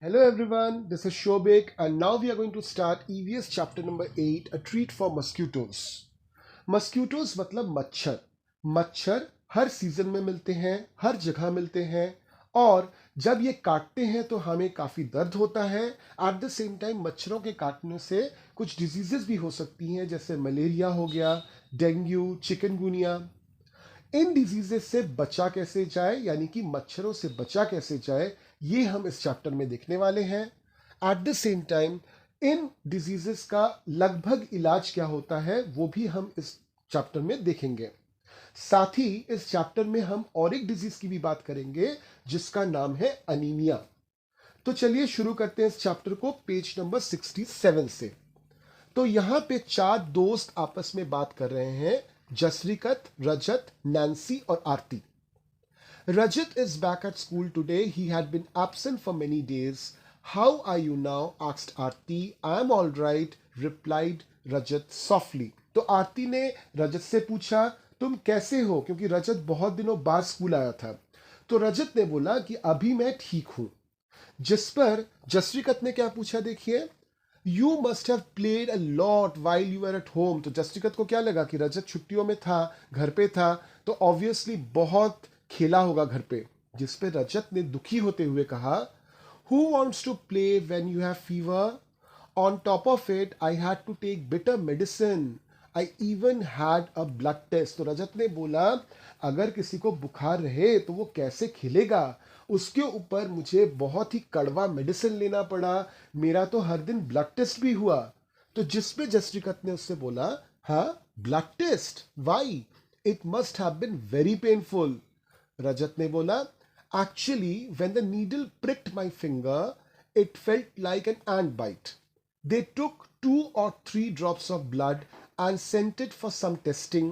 Hello everyone, this is Shobik and now we are going to start EVS chapter number 8, a treat for mosquitoes. Mosquitoes मतलब मच्छर। मच्छर हर season में मिलते हैं, हर जगह मिलते हैं और जब ये काटते हैं तो हमें काफ़ी दर्द होता है। एट द सेम टाइम मच्छरों के काटने से कुछ डिजीजेस भी हो सकती हैं, जैसे मलेरिया हो गया, डेंगू, चिकनगुनिया। इन डिजीजेस से बचा कैसे जाए, यानी कि मच्छरों से बचा कैसे जाए, ये हम इस चैप्टर में देखने वाले हैं। Eight the same time in diseases का लगभग इलाज क्या होता है वो भी हम इस चैप्टर में देखेंगे। साथ ही इस चैप्टर में हम और एक डिजीज की भी बात करेंगे जिसका नाम है अनीमिया। तो चलिए शुरू करते हैं इस चैप्टर को पेज नंबर 67 से। तो यहाँ पे चार दोस्त आपस में बात कर रहे हैं, जसरिकत, रजत, नैन्सी और आरती। Rajat is back at school today. He had been absent for many days. How are you now? Asked Aarti. I'm all right, replied Rajat softly. तो आरती ने रजत से पूछा, तुम कैसे हो, क्योंकि रजत बहुत दिनों बाद स्कूल आया था। तो रजत ने बोला कि अभी मैं ठीक हूं। जिस पर जसरिकत ने क्या पूछा, देखिए, you must have played a lot while you are at home. तो जस्टिकत को क्या लगा कि रजत छुट्टियों में था, घर पे था, तो ऑब्वियसली बहुत खेला होगा घर पे। जिस पे रजत ने दुखी होते हुए कहा, who wants to play when you have fever? On top of it I had to take bitter medicine, I even had a blood test. तो रजत ने बोला, अगर किसी को बुखार रहे तो वो कैसे खेलेगा, उसके ऊपर मुझे बहुत ही कड़वा मेडिसिन लेना पड़ा, मेरा तो हर दिन ब्लड टेस्ट भी हुआ। तो जिस पे जस्टिकत ने उससे बोला, हाँ, blood test, why? It must have been very painful. Rajat ने बोला, actually when the needle pricked my finger, it felt like an ant bite. They took 2 or 3 drops of blood and sent it for some testing.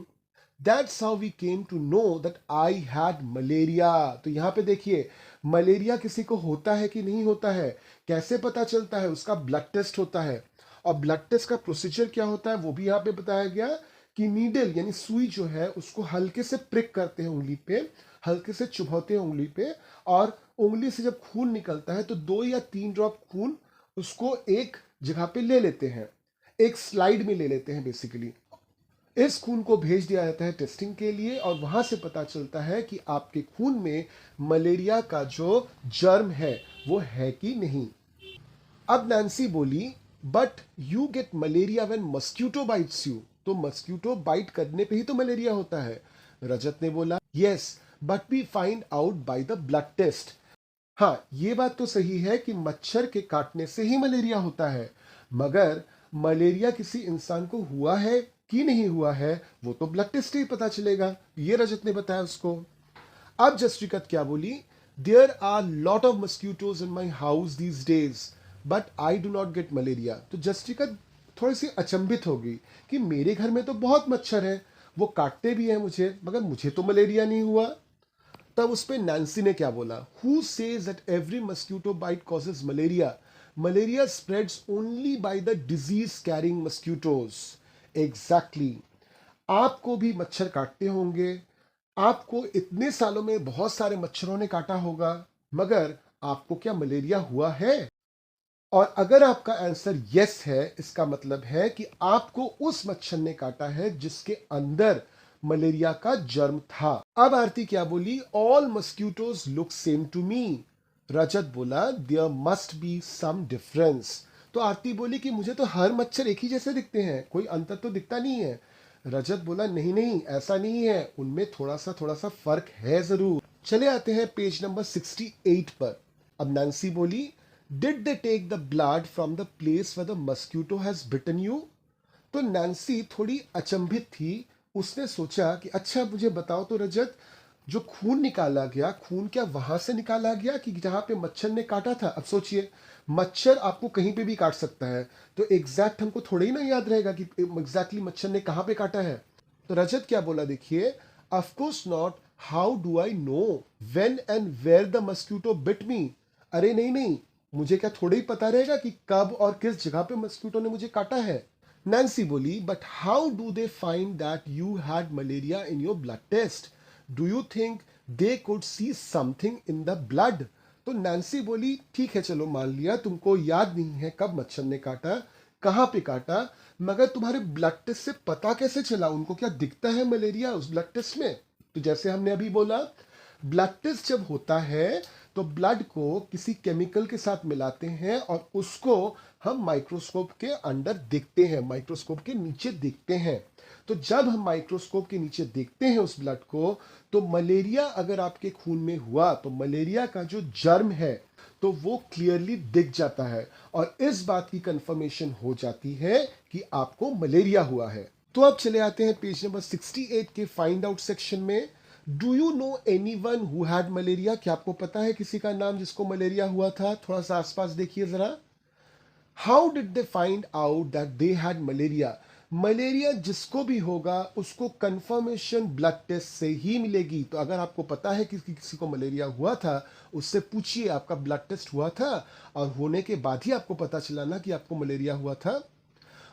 That's how we came to know that I had malaria. तो यहाँ पे देखिए, malaria किसी को होता है कि नहीं होता है, कैसे पता चलता है? उसका ब्लड टेस्ट होता है। और ब्लड टेस्ट का प्रोसीजर क्या होता है वो भी यहाँ पे बताया गया कि नीडल यानी सुई जो है उसको हल्के से प्रिक करते हैं उंगली पे, हल्के से चुभौते हैं उंगली पे, और उंगली से जब खून निकलता है तो 2 या 3 ड्रॉप खून उसको एक जगह पे ले लेते हैं, एक स्लाइड में ले लेते हैं बेसिकली। इस खून को भेज दिया जाता है टेस्टिंग के लिए और वहां से पता चलता है कि आपके खून में मलेरिया का जो जर्म है वो है कि नहीं। अब नैन्सी बोली, but you get malaria when mosquito bytes you. तो मस्क्यूटो बाइट करने पे ही तो मलेरिया होता है। रजत ने बोला, yes, but we find out by the blood test. हाँ, ये बात तो सही है कि मच्छर के काटने से ही मलेरिया होता है, मगर मलेरिया किसी इंसान को हुआ है कि नहीं हुआ है वो तो ब्लड टेस्ट से ही पता चलेगा, ये रजत ने बताया उसको। अब जस्टिकत क्या बोली, there are lot of mosquitoes in my house these days but I do not get malaria. तो जस्टिकत थोड़ी सी अचंभित होगी कि मेरे घर में तो बहुत मच्छर है, वो काटते भी हैं मुझे, मगर मुझे तो मलेरिया नहीं हुआ। तब उस पे नैन्सी ने क्या बोला, who says that every mosquito bite causes malaria? Malaria spreads only by the disease carrying mosquitoes. Exactly, आपको भी मच्छर काटते होंगे, आपको इतने सालों में बहुत सारे मच्छरों ने काटा होगा, मगर आपको क्या मलेरिया हुआ है? और अगर आपका आंसर यस है, इसका मतलब है कि आपको उस मच्छर ने काटा है जिसके अंदर मलेरिया का जर्म था। अब आरती क्या बोली, all mosquitoes look same to me. Rajat बोला, there must be some difference. तो आरती बोली कि मुझे तो हर मच्छर एक ही जैसे दिखते हैं, कोई अंतर तो दिखता नहीं है। रजत बोला, नहीं नहीं, ऐसा नहीं है, उनमें थोड़ा सा फर्क है जरूर। चले आते हैं पेज नंबर 68 पर। अब नैन्सी बोली, did they take the blood from the place where the mosquito has bitten you? तो नैन्सी थोड़ी अचंभित थी। उसने सोचा कि अच्छा मुझे बताओ तो रजत, जो खून निकाला गया, खून क्या वहां से निकाला गया कि जहां पे मच्छर ने काटा था? अब सोचिए, मच्छर आपको कहीं पे भी काट सकता है, तो एग्जैक्ट हमको थोड़ा ही ना याद रहेगा कि एग्जैक्टली मच्छर ने कहां पे काटा है। तो रजत क्या बोला, देखिए, of course not, how do I know when and where the mosquito bit me? अरे नहीं नहीं, मुझे क्या थोड़ा ही पता रहेगा कि कब और किस जगह पे मस्क्यूटो ने मुझे काटा है? नैन्सी बोली, but how do they find that you had malaria in your blood test? Do you think they could see something in the blood? तो नैन्सी बोली ठीक है चलो मान लिया तुमको याद नहीं है कब मच्छर ने काटा, कहाँ पे काटा, मगर तुम्हारे ब्लड टेस्ट से पता कैसे चला, उनको क्या दिखता है मलेरिया उस ब्लड टेस्ट में? तो जैसे हमने अभी बोला, ब्लड टेस्ट जब होता है तो ब्लड को किसी केमिकल के साथ मिलाते हैं और उसको हम माइक्रोस्कोप के अंदर देखते हैं, माइक्रोस्कोप के नीचे देखते हैं। तो जब हम माइक्रोस्कोप के नीचे देखते हैं उस ब्लड को, तो मलेरिया अगर आपके खून में हुआ तो मलेरिया का जो जर्म है तो वो क्लियरली दिख जाता है और इस बात की कंफर्मेशन हो जाती है कि आपको मलेरिया हुआ है। तो अब चले आते हैं पेज नंबर 68 के फाइंड आउट सेक्शन में। Do you know anyone who had malaria? क्या आपको पता है किसी का नाम जिसको मलेरिया हुआ था? थोड़ा सा आसपास देखिए जरा। How did they find out that they had malaria? Malaria जिसको भी होगा उसको कंफर्मेशन ब्लड टेस्ट से ही मिलेगी। तो अगर आपको पता है कि किसी को मलेरिया हुआ था, उससे पूछिए आपका ब्लड टेस्ट हुआ था और होने के बाद ही आपको पता चला ना कि आपको मलेरिया हुआ था।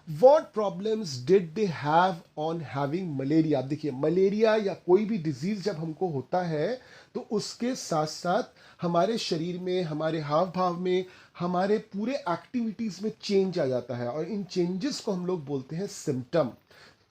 What problems did they have on having malaria? अब देखिए मलेरिया या कोई भी डिजीज जब हमको होता है तो उसके साथ साथ हमारे शरीर में, हमारे हाव भाव में, हमारे पूरे एक्टिविटीज में चेंज आ जाता है और इन चेंजेस को हम लोग बोलते हैं symptom.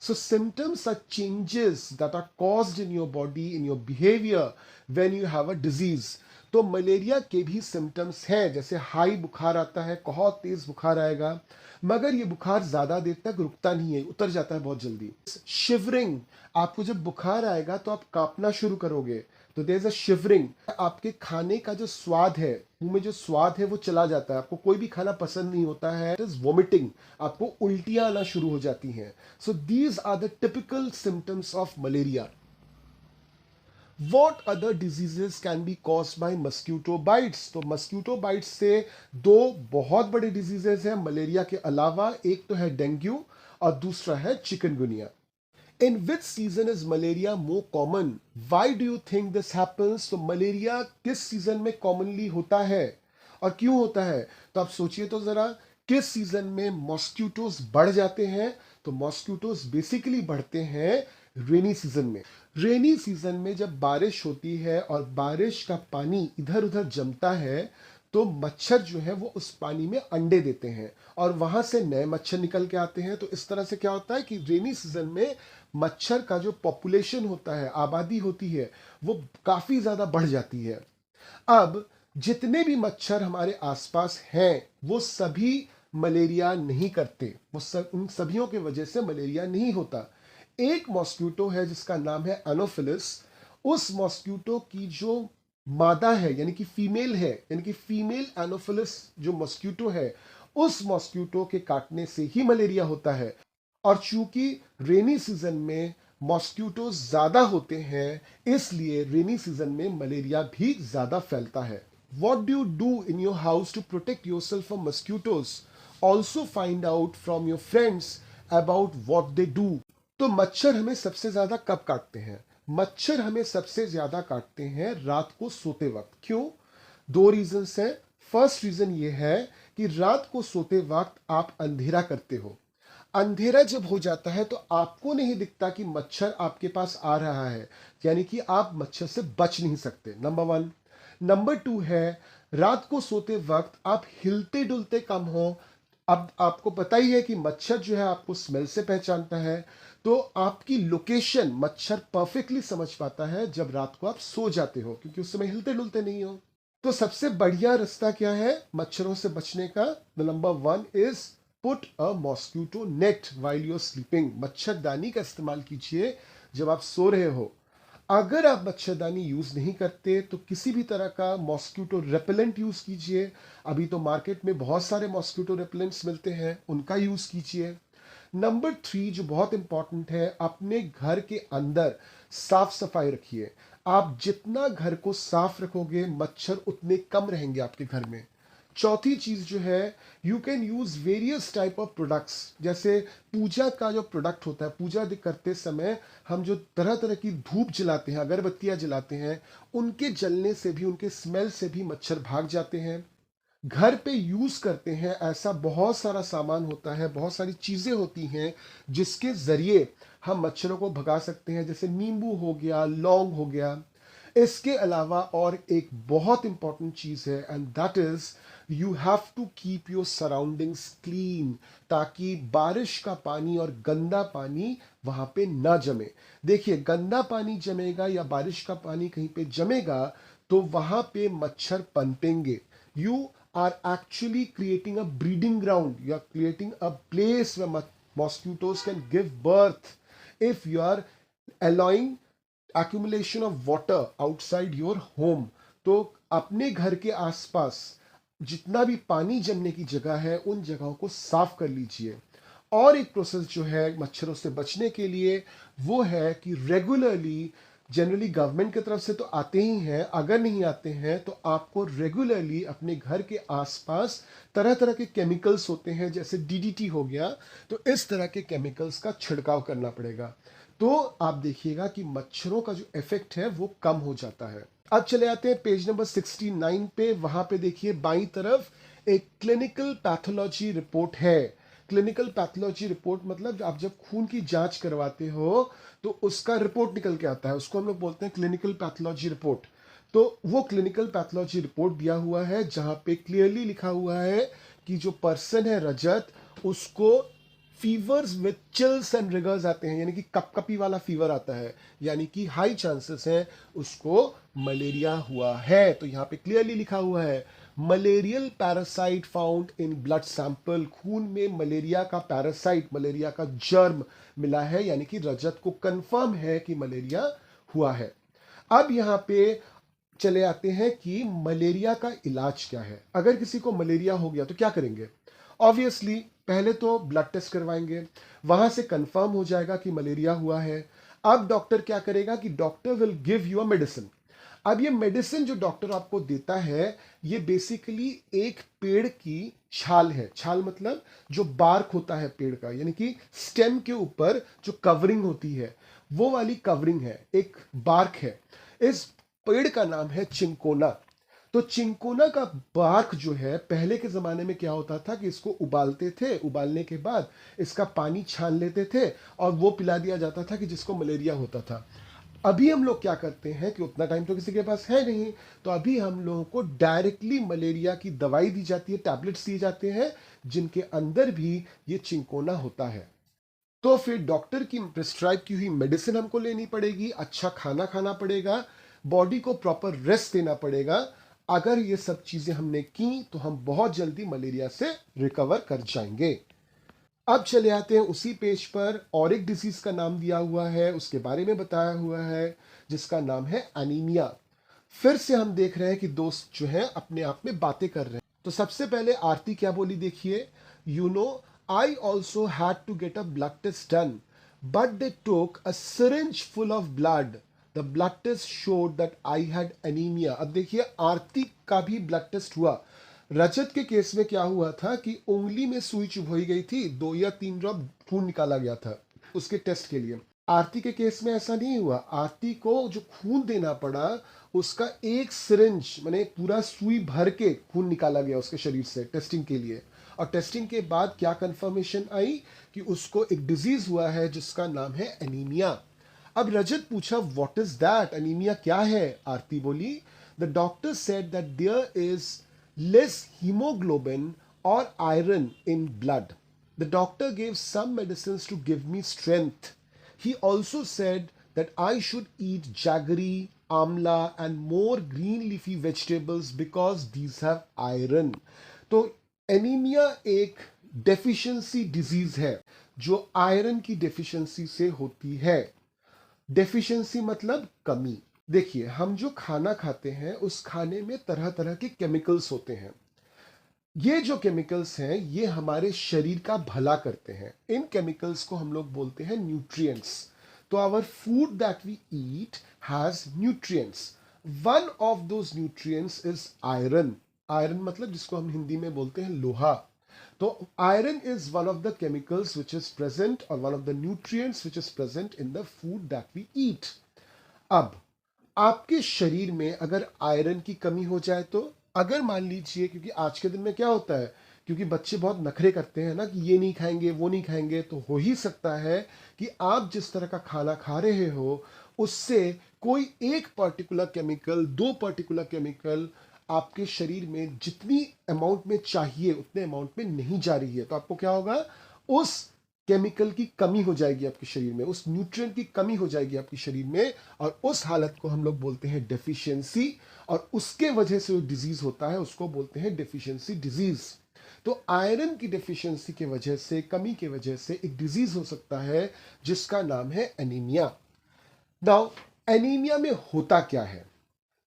So symptoms are changes that are caused in your body, in your behavior when you have a disease. तो मलेरिया के भी सिम्टम्स हैं, जैसे हाई बुखार आता है, बहुत तेज बुखार आएगा, मगर ये बुखार ज्यादा देर तक रुकता नहीं है, उतर जाता है बहुत जल्दी। शिवरिंग, आपको जब बुखार आएगा तो आप कांपना शुरू करोगे, तो देयर इज अ शिवरिंग। आपके खाने का जो स्वाद है, मुंह में जो स्वाद है वो चला जाता है, आपको कोई भी खाना पसंद नहीं होता है। इट इज वोमिटिंग, आपको उल्टियां आना शुरू हो जाती हैं। So these are the typical symptoms of malaria. What other diseases can be caused by mosquito bites? तो mosquito bites से दो बहुत बड़े डिजीजेस हैं मलेरिया के अलावा, एक तो है डेंगू और दूसरा है chikungunya. In which season is malaria more common? Why do you think this happens? तो मलेरिया किस सीजन में कॉमनली होता है और क्यों होता है? तो आप सोचिए तो जरा, किस सीजन में मॉस्क्यूटोज बढ़ जाते हैं? तो मॉस्क्यूटोज बेसिकली बढ़ते हैं रेनी सीजन में। रेनी सीजन में जब बारिश होती है और बारिश का पानी इधर उधर जमता है तो मच्छर जो है वो उस पानी में अंडे देते हैं और वहां से नए मच्छर निकल के आते हैं। तो इस तरह से क्या होता है कि रेनी सीजन में मच्छर का जो पॉपुलेशन होता है, आबादी होती है, वो काफी ज्यादा बढ़ जाती है। अब जितने भी मच्छर हमारे आसपास हैं वो सभी मलेरिया नहीं करते, उन सभियों के वजह से मलेरिया नहीं होता। एक मॉस्क्यूटो है जिसका नाम है एनोफिलिस। उस मॉस्क्यूटो की जो मादा है यानी कि फीमेल है, यानी कि फीमेल एनोफिलिस जो मॉस्क्यूटो है, उस मॉस्क्यूटो के काटने से ही मलेरिया होता है। और चूंकि रेनी सीजन में मॉस्क्यूटो ज्यादा होते हैं, इसलिए रेनी सीजन में मलेरिया भी ज्यादा फैलता है। What do you do in your house to protect yourself from mosquitoes? Also find out from your friends about what they do. तो मच्छर हमें सबसे ज्यादा कब काटते हैं? मच्छर हमें सबसे ज्यादा काटते हैं रात को सोते वक्त। क्यों? दो रीजंस हैं। फर्स्ट रीजन ये है कि रात को सोते वक्त आप अंधेरा करते हो। अंधेरा जब हो जाता है तो आपको नहीं दिखता कि मच्छर आपके पास आ रहा है, यानी कि आप मच्छर से बच नहीं सकते, नंबर वन। नंबर टू है, रात को सोते वक्त आप हिलते डुलते कम हो। अब आपको पता ही है कि मच्छर जो है आपको स्मेल से पहचानता है, तो आपकी लोकेशन मच्छर परफेक्टली समझ पाता है जब रात को आप सो जाते हो, क्योंकि उस समय हिलते डुलते नहीं हो। तो सबसे बढ़िया रास्ता क्या है मच्छरों से बचने का? Number one is put a mosquito net while you are sleeping. मच्छरदानी का इस्तेमाल कीजिए जब आप सो रहे हो। अगर आप मच्छरदानी यूज नहीं करते तो किसी भी तरह का मॉस्क्यूटो रेपेलेंट यूज कीजिए। अभी तो मार्केट में बहुत सारे मॉस्क्यूटो रेपेलेंट्स मिलते हैं, उनका यूज कीजिए। नंबर थ्री जो बहुत इंपॉर्टेंट है, अपने घर के अंदर साफ सफाई रखिए। आप जितना घर को साफ रखोगे मच्छर उतने कम रहेंगे आपके घर में। चौथी चीज जो है, you can use various type of products. जैसे पूजा का जो प्रोडक्ट होता है, पूजा करते समय हम जो तरह तरह की धूप जलाते हैं, अगरबत्तियां जलाते हैं, उनके जलने से भी, उनके स्मेल से भी मच्छर भाग जाते हैं। घर पे यूज करते हैं ऐसा बहुत सारा सामान होता है, बहुत सारी चीजें होती हैं जिसके जरिए हम मच्छरों को भगा सकते हैं, जैसे नींबू हो गया, लौंग हो गया। इसके अलावा और एक बहुत इंपॉर्टेंट चीज़ है, and that is you have to keep your surroundings clean, ताकि बारिश का पानी और गंदा पानी वहां पे ना जमे। देखिए, गंदा पानी जमेगा या बारिश का पानी कहीं पे जमेगा तो वहां पे मच्छर पनपेंगे। You are actually creating a breeding ground, you are creating a place way mosquitoes can give birth if you are allowing accumulation of water outside your home। तो अपने घर के आसपास जितना भी पानी जमने की जगह है उन जगहों को साफ कर लीजिए। और एक प्रोसेस जो है मच्छरों से बचने के लिए वो है कि रेगुलरली, जनरली गवर्नमेंट की तरफ से तो आते ही हैं, अगर नहीं आते हैं तो आपको रेगुलरली अपने घर के आसपास तरह तरह के केमिकल्स होते हैं, जैसे डीडीटी हो गया, तो इस तरह के केमिकल्स का छिड़काव करना पड़ेगा। तो आप देखिएगा कि मच्छरों का जो इफेक्ट है वो कम हो जाता है। अब चले आते हैं पेज नंबर 69 पे। वहां पे देखिए बाईं तरफ एक क्लिनिकल पैथोलॉजी रिपोर्ट है। क्लिनिकल पैथोलॉजी रिपोर्ट मतलब आप जब खून की जांच करवाते हो तो उसका रिपोर्ट निकल के आता है, उसको हम लोग बोलते हैं क्लिनिकल पैथोलॉजी रिपोर्ट। तो वो क्लिनिकल पैथोलॉजी रिपोर्ट दिया हुआ है जहां पे क्लियरली लिखा हुआ है कि जो पर्सन है रजत, उसको fevers with chills and riggers आते हैं, यानी कि कपकपी वाला फीवर आता है, यानी कि हाई चांसेस है उसको मलेरिया हुआ है। तो यहाँ पे क्लियरली लिखा हुआ है malarial parasite found in blood sample, खून में मलेरिया का पैरासाइट, मलेरिया का जर्म मिला है, यानी कि रजत को कंफर्म है कि मलेरिया हुआ है। अब यहाँ पे चले आते हैं कि मलेरिया का इलाज क्या है। अगर किसी को मलेरिया हो गया तो क्या करेंगे? ऑब्वियसली पहले तो ब्लड टेस्ट करवाएंगे, वहां से कंफर्म हो जाएगा कि मलेरिया हुआ है। अब डॉक्टर क्या करेगा कि doctor will give you a medicine. अब ये मेडिसिन जो डॉक्टर आपको देता है ये बेसिकली एक पेड़ की छाल है। छाल मतलब जो बार्क होता है पेड़ का, यानी कि स्टेम के ऊपर जो कवरिंग होती है वो वाली कवरिंग है, एक बार्क है। इस पेड़ का नाम है चिंकोना। तो चिंकोना का बार्क जो है, पहले के ज़माने में क्या होता था कि इसको उबालते थे, उबालने के बाद इसका पानी छान लेते थे और वो पिला दिया जाता था कि जिसको मलेरिया होता था। अभी हम लोग क्या करते हैं कि उतना टाइम तो किसी के पास है नहीं, तो अभी हम लोगों को डायरेक्टली मलेरिया की दवाई दी जाती है, टैबलेट्स दिए जाते हैं जिनके अंदर भी ये चिंकोना होता है। तो फिर डॉक्टर की प्रिस्क्राइब की हुई मेडिसिन हमको लेनी पड़ेगी, अच्छा खाना खाना पड़ेगा, बॉडी को प्रॉपर रेस्ट देना पड़ेगा। अगर ये सब चीजें हमने की तो हम बहुत जल्दी मलेरिया से रिकवर कर जाएंगे। अब चले आते हैं उसी पेज पर, और एक डिजीज का नाम दिया हुआ है, उसके बारे में बताया हुआ है, जिसका नाम है एनीमिया। फिर से हम देख रहे हैं कि दोस्त जो है अपने आप में बातें कर रहे हैं। तो सबसे पहले आरती क्या बोली देखिए, you know I also had to get a blood test done but they took a syringe full of blood, the blood test showed that I had anaemia. अब देखिए आरती का भी ब्लड टेस्ट हुआ। रजत के केस में क्या हुआ था कि उंगली में सुई चुभोई गई थी, 2 या 3 ड्रॉप खून निकाला गया था उसके टेस्ट के लिए। आरती के केस में ऐसा नहीं हुआ। आरती को जो खून देना पड़ा उसका एक सिरिंज माने पूरा सुई भर के खून निकाला गया उसके शरीर से टेस्टिंग के लिए। और टेस्टिंग के बाद क्या कंफर्मेशन आई कि उसको एक डिजीज हुआ है जिसका नाम है एनीमिया। अब रजत पूछा व्हाट इज दैट, एनीमिया क्या है? आरती बोली the doctor said that there is less hemoglobin or iron in blood. The doctor gave some medicines to give me strength. He also said that I should eat jaggery, amla and more green leafy vegetables because these have iron. तो anaemia एक deficiency disease है जो iron की deficiency से होती है। Deficiency मतलब कमी। देखिए हम जो खाना खाते हैं उस खाने में तरह तरह के केमिकल्स होते हैं। ये जो केमिकल्स हैं ये हमारे शरीर का भला करते हैं। इन केमिकल्स को हम लोग बोलते हैं न्यूट्रिएंट्स। तो our food that we eat has nutrients. One of those nutrients is iron. Iron मतलब जिसको हम हिंदी में बोलते हैं लोहा। तो iron is one of the chemicals which is present और one of the nutrients which is present in the food that we eat. अब आपके शरीर में अगर आयरन की कमी हो जाए तो, अगर मान लीजिए, क्योंकि आज के दिन में क्या होता है, क्योंकि बच्चे बहुत नखरे करते हैं ना कि ये नहीं खाएंगे वो नहीं खाएंगे, तो हो ही सकता है कि आप जिस तरह का खाना खा रहे हो उससे कोई एक पर्टिकुलर केमिकल, दो पर्टिकुलर केमिकल आपके शरीर में जितनी अमाउंट में चाहिए उतने अमाउंट में नहीं जा रही है, तो आपको क्या होगा, उस केमिकल की कमी हो जाएगी आपके शरीर में, उस न्यूट्रिएंट की कमी हो जाएगी आपके शरीर में, और उस हालत को हम लोग बोलते हैं डेफिशिएंसी, और उसके वजह से जो डिजीज होता है उसको बोलते हैं डेफिशिएंसी डिजीज। तो आयरन की डेफिशिएंसी के वजह से, कमी के वजह से एक डिजीज हो सकता है जिसका नाम है एनीमिया। नाउ एनीमिया में होता क्या है?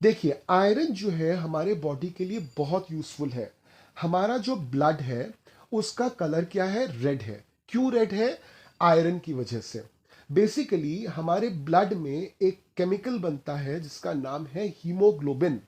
देखिए, आयरन जो है हमारे बॉडी के लिए बहुत यूजफुल है। हमारा जो ब्लड है उसका कलर क्या है? रेड है। क्यों रेड है? आयरन की वजह से। बेसिकली हमारे ब्लड में एक केमिकल बनता है जिसका नाम है हीमोग्लोबिन।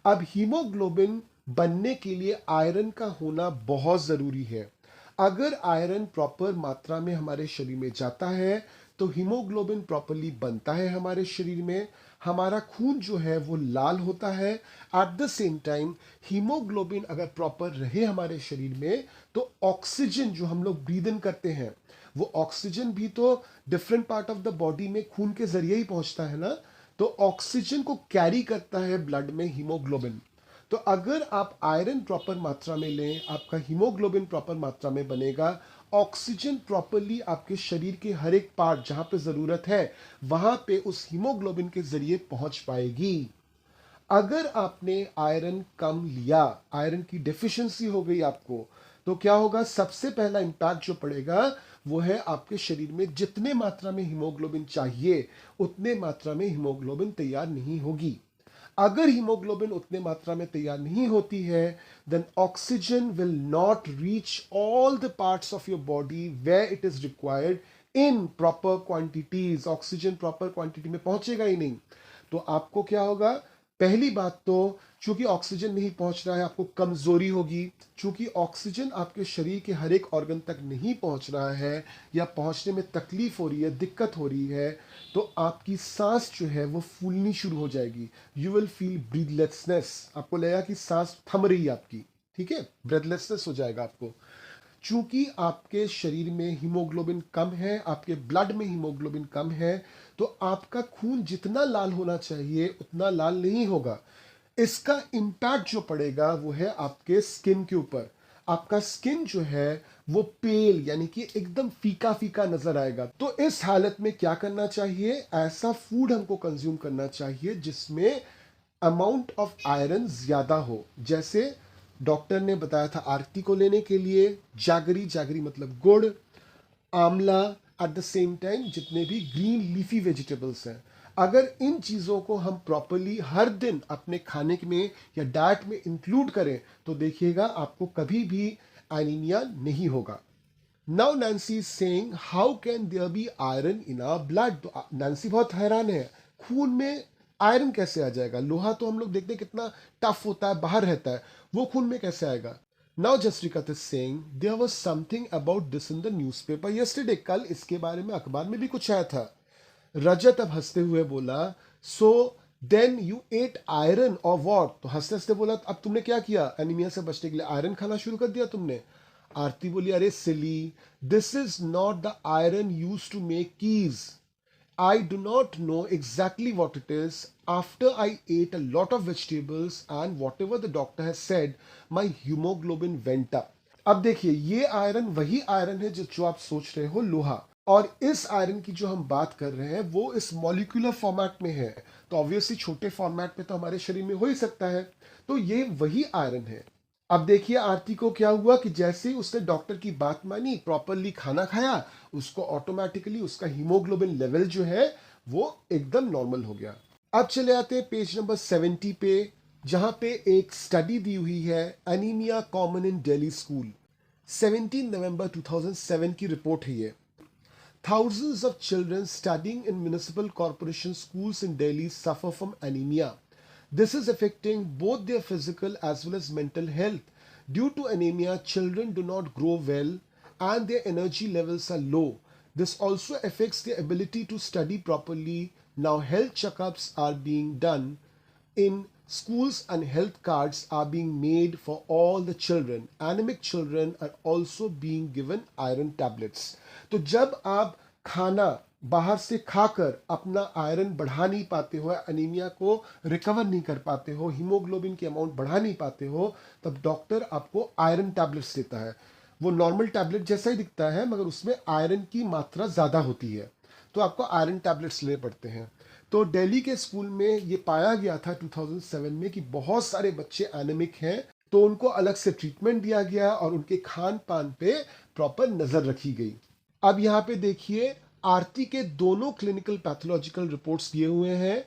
अब हीमोग्लोबिन बनने के लिए आयरन का होना बहुत ज़रूरी है। अगर आयरन प्रॉपर मात्रा में हमारे शरीर में जाता है तो हीमोग्लोबिन प्रॉपरली बनता है हमारे शरीर में, हमारा खून जो है वो लाल होता है। Eight the same time haemoglobin अगर प्रॉपर रहे हमारे शरीर में तो ऑक्सीजन जो हम लोग ब्रीद इन करते हैं, वो ऑक्सीजन भी तो different part of the body में खून के जरिए ही पहुंचता है ना, तो ऑक्सीजन को कैरी करता है ब्लड में हीमोग्लोबिन। तो अगर आप आयरन प्रॉपर मात्रा में लें, आपका हीमोग्लोबिन प्रॉपर मात्रा में बनेगा, ऑक्सीजन प्रॉपरली आपके शरीर के हर एक पार्ट जहां पे जरूरत है वहां पे उस हीमोग्लोबिन के जरिए पहुंच पाएगी। अगर आपने आयरन कम लिया, आयरन की डेफिशिएंसी हो गई आपको, तो क्या होगा? सबसे पहला इंपैक्ट जो पड़ेगा वो है आपके शरीर में जितने मात्रा में हीमोग्लोबिन चाहिए उतने मात्रा में हीमोग्लोबिन तैयार नहीं होगी। अगर हीमोग्लोबिन उतने मात्रा में तैयार नहीं होती है, then oxygen will not reach all the parts of your body where it is required in proper quantities. Oxygen proper quantity में पहुंचेगा ही नहीं। तो आपको क्या होगा? पहली बात तो, चूंकि ऑक्सीजन नहीं पहुंच रहा है, आपको कमजोरी होगी। चूंकि ऑक्सीजन आपके शरीर के हर एक ऑर्गन तक नहीं पहुंच रहा है या पहुंचने में तकलीफ हो रही है, दिक्कत हो रही है, तो आपकी सांस जो है वो फूलनी शुरू हो जाएगी। यू विल फील ब्रीथलेसनेस, आपको लगेगा कि सांस थम रही है आपकी, ठीक है, ब्रेथलेसनेस हो जाएगा आपको। चूंकि आपके शरीर में हीमोग्लोबिन कम है, आपके ब्लड में हीमोग्लोबिन कम है, तो आपका खून जितना लाल होना चाहिए उतना लाल नहीं होगा। इसका इम्पैक्ट जो पड़ेगा वो है आपके स्किन के ऊपर। आपका स्किन जो है वो पेल, यानी कि एकदम फीका फीका नजर आएगा। तो इस हालत में क्या करना चाहिए? ऐसा फूड हमको कंज्यूम करना चाहिए जिसमें अमाउंट ऑफ आयरन ज्यादा हो। जैसे डॉक्टर ने बताया था आरती को लेने के लिए जागरी, जागरी मतलब गुड़, आंवला, एट द सेम टाइम जितने भी ग्रीन लीफी वेजिटेबल्स हैं, अगर इन चीज़ों को हम प्रॉपरली हर दिन अपने खाने में या डाइट में इंक्लूड करें तो देखिएगा आपको कभी भी एनीमिया नहीं होगा। Now Nancy is saying how can there be iron in our blood. तो नैन्सी बहुत हैरान है, खून में आयरन कैसे आ जाएगा? लोहा तो हम लोग देखते हैं कितना टफ होता है, बाहर रहता है, वो खून में कैसे आएगा? नाउ जस्टिका is saying there was something about this in the newspaper yesterday. कल इसके बारे में अखबार में भी कुछ आया था। रजत अब हंसते हुए बोला, so then you ate iron or what. तो हंसते हंसते बोला, अब तुमने क्या किया? एनीमिया से बचने के लिए आयरन खाना शुरू कर दिया तुमने? आरती बोली, अरे silly, this is not the iron use to make keys. I do not know exactly what it is. After I ate a lot of vegetables and whatever the doctor has said, my hemoglobin went up. अब देखिए, ये iron वही iron है जो आप सोच रहे हो, लोहा। और इस आयरन की जो हम बात कर रहे हैं वो इस मॉलिक्यूलर फॉर्मेट में है, तो ऑब्वियसली छोटे फॉर्मेट में तो हमारे शरीर में हो ही सकता है। तो ये वही आयरन है। अब देखिए आरती को क्या हुआ कि जैसे ही उसने डॉक्टर की बात मानी, प्रॉपरली खाना खाया, उसको ऑटोमेटिकली उसका हीमोग्लोबिन लेवल जो है वो एकदम नॉर्मल हो गया। अब चले आते हैं पेज नंबर 70 पे, जहां पे एक स्टडी दी हुई है, anaemia common in Delhi school. 17 नवंबर 2007 की रिपोर्ट है ये। Thousands of children studying in municipal corporation schools in Delhi suffer from anemia. This is affecting both their physical as well as mental health. Due to anemia, children do not grow well and their energy levels are low. This also affects their ability to study properly. Now, health checkups are being done in schools and health cards are being made for all the children. Anemic children are also being given iron tablets. तो जब आप खाना बाहर से खाकर अपना iron बढ़ा नहीं पाते हो, एनीमिया को रिकवर नहीं कर पाते हो, हीमोग्लोबिन की अमाउंट बढ़ा नहीं पाते हो, तब डॉक्टर आपको आयरन टैबलेट्स देता है। वो नॉर्मल टैबलेट जैसा ही दिखता है मगर उसमें आयरन की मात्रा ज़्यादा होती है, तो आपको आयरन टैबलेट्स लेने पड़ते हैं। तो दिल्ली के स्कूल में ये पाया गया था 2007 में कि बहुत सारे बच्चे एनेमिक हैं, तो उनको अलग से ट्रीटमेंट दिया गया और उनके खान पान पे प्रॉपर नज़र रखी गई। अब यहाँ पे देखिए, आरती के दोनों क्लिनिकल पैथोलॉजिकल रिपोर्ट्स दिए हुए हैं।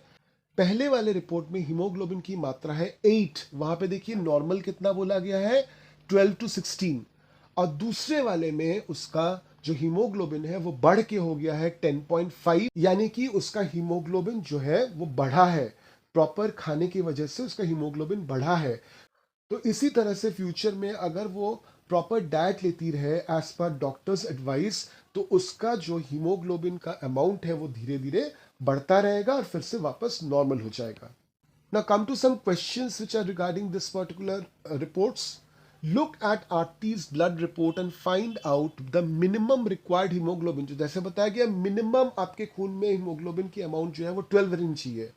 पहले वाले रिपोर्ट में हीमोग्लोबिन की मात्रा है 8, वहां पे देखिए नॉर्मल कितना बोला गया है 12 to 16, और दूसरे वाले में उसका जो हीमोग्लोबिन है वो बढ़ के हो गया है 10.5, यानी कि उसका हीमोग्लोबिन जो है वो बढ़ा है, प्रॉपर खाने की वजह से उसका हीमोग्लोबिन बढ़ा है। तो इसी तरह से फ्यूचर में अगर वो प्रॉपर डाइट लेती रहे एज पर डॉक्टर्स एडवाइस, तो उसका जो हीमोग्लोबिन का अमाउंट है वो धीरे धीरे बढ़ता रहेगा और फिर से वापस नॉर्मल हो जाएगा। Now come to some questions which are regarding this particular reports. Look at Aarti's blood report and find out the minimum required hemoglobin. जो जैसे बताया गया मिनिमम आपके खून में हीमोग्लोबिन की अमाउंट जो है वो 12 रहनी चाहिए।